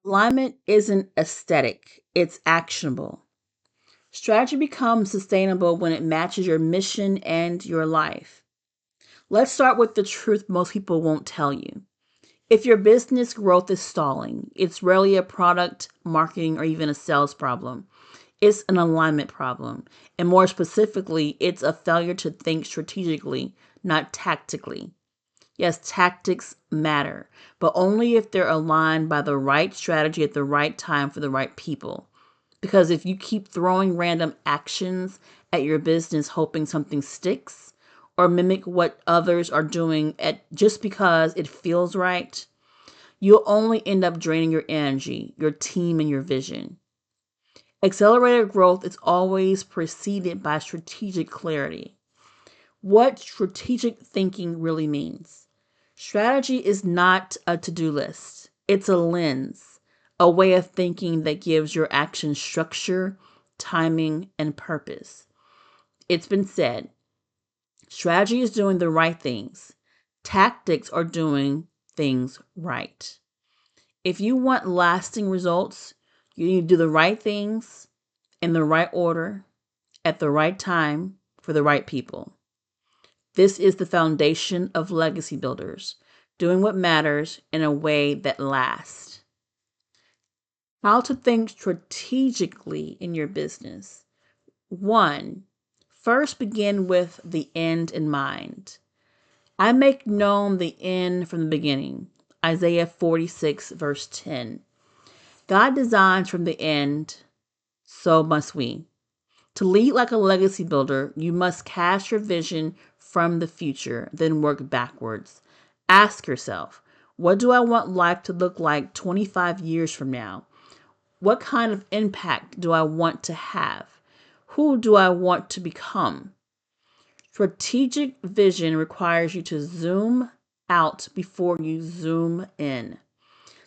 Alignment isn't aesthetic, it's actionable. Strategy becomes sustainable when it matches your mission and your life. Let's start with the truth most people won't tell you. If your business growth is stalling, it's rarely a product, marketing, or even a sales problem. It's an alignment problem. And more specifically, it's a failure to think strategically, not tactically. Yes, tactics matter, but only if they're aligned by the right strategy at the right time for the right people. Because if you keep throwing random actions at your business hoping something sticks, or mimic what others are doing just because it feels right, you'll only end up draining your energy, your team, and your vision. Accelerated growth is always preceded by strategic clarity. What strategic thinking really means. Strategy is not a to do list, it's a lens, a way of thinking that gives your actions structure, timing, and purpose. It's been said strategy is doing the right things, tactics are doing things right. If you want lasting results, you need to do the right things in the right order, at the right time, for the right people. This is the foundation of legacy builders, doing what matters in a way that lasts. How to think strategically in your business. One, first begin with the end in mind. I make known the end from the beginning. Isaiah 46, verse 10. God designs from the end, so must we. To lead like a legacy builder, you must cast your vision from the future, then work backwards. Ask yourself, what do I want life to look like 25 years from now? What kind of impact do I want to have? Who do I want to become? Strategic vision requires you to zoom out before you zoom in.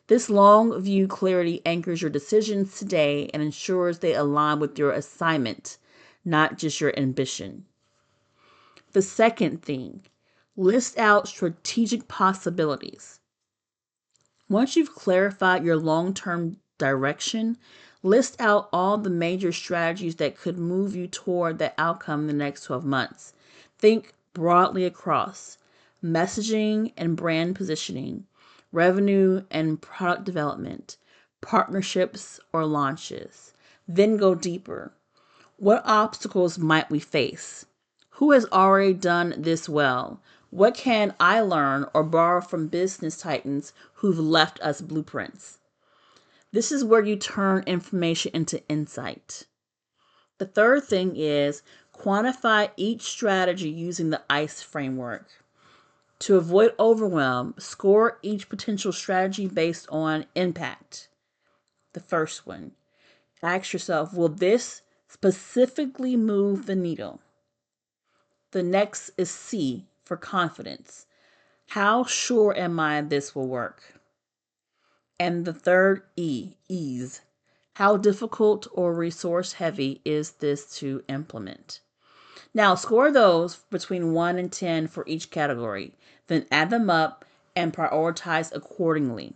This long view clarity anchors your decisions today and ensures they align with your assignment, not just your ambition. The second thing, list out strategic possibilities. Once you've clarified your long term direction, list out all the major strategies that could move you toward that outcome in the next 12 months. Think broadly across messaging and brand positioning, revenue and product development, partnerships or launches. Then go deeper. What obstacles might we face? Who has already done this well? What can I learn or borrow from business titans who've left us blueprints? This is where you turn information into insight. The third thing is quantify each strategy using the ICE framework. To avoid overwhelm, score each potential strategy based on impact. The first one, ask yourself, will this specifically move the needle? The next is C for confidence. How sure am I this will work? And the third E, ease. How difficult or resource heavy is this to implement? Now score those between 1 and 10 for each category, then add them up and prioritize accordingly.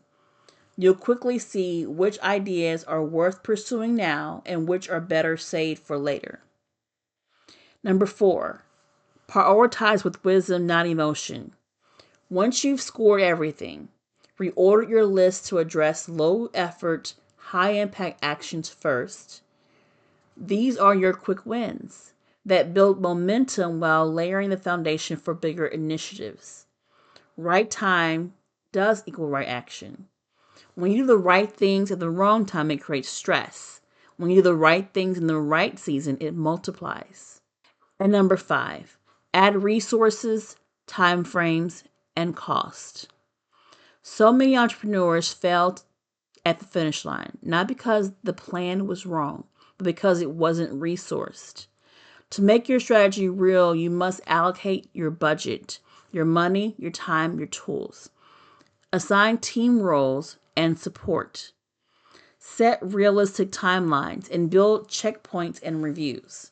You'll quickly see which ideas are worth pursuing now and which are better saved for later. Number 4, prioritize with wisdom, not emotion. Once you've scored everything, reorder your list to address low effort, high impact actions first. These are your quick wins that build momentum while layering the foundation for bigger initiatives. Right time does equal right action. When you do the right things at the wrong time, it creates stress. When you do the right things in the right season, it multiplies. And number 5, add resources, time frames, and cost. So many entrepreneurs failed at the finish line, not because the plan was wrong, but because it wasn't resourced. To make your strategy real, you must allocate your budget, your money, your time, your tools. Assign team roles and support. Set realistic timelines and build checkpoints and reviews.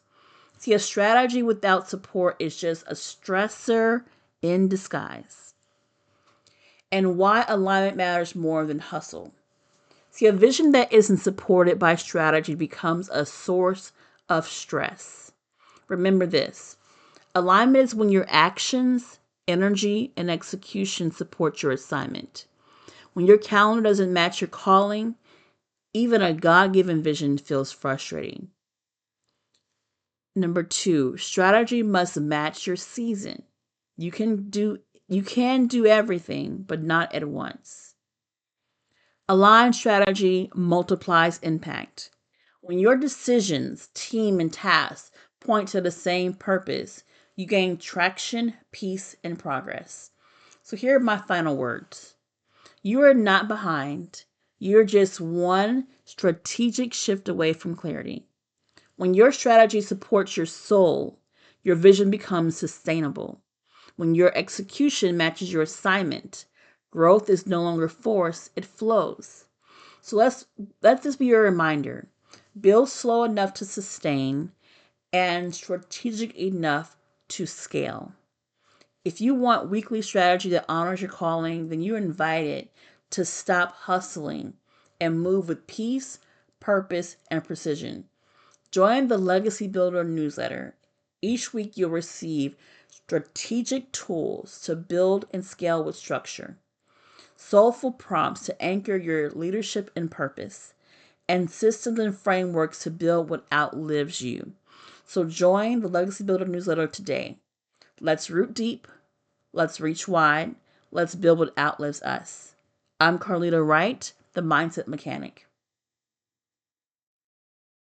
See, a strategy without support is just a stressor in disguise. And why alignment matters more than hustle. See, a vision that isn't supported by strategy becomes a source of stress. Remember this: alignment is when your actions, energy, and execution support your assignment. When your calendar doesn't match your calling, even a God given vision feels frustrating. Number two, strategy must match your season. You can do everything, but not at once. Aligned strategy multiplies impact. When your decisions, team, and tasks point to the same purpose, you gain traction, peace, and progress. So here are my final words. You are not behind. You're just one strategic shift away from clarity. When your strategy supports your soul, your vision becomes sustainable. When your execution matches your assignment, growth is no longer force, it flows. So let this be your reminder. Build slow enough to sustain and strategic enough to scale. If you want weekly strategy that honors your calling, then you're invited to stop hustling and move with peace, purpose, and precision. Join the Legacy Builder newsletter. Each week you'll receive strategic tools to build and scale with structure, soulful prompts to anchor your leadership and purpose, and systems and frameworks to build what outlives you. So join the Legacy Builder newsletter today. Let's root deep, let's reach wide, let's build what outlives us. I'm Carlita Wright, the Mindset Mechanic.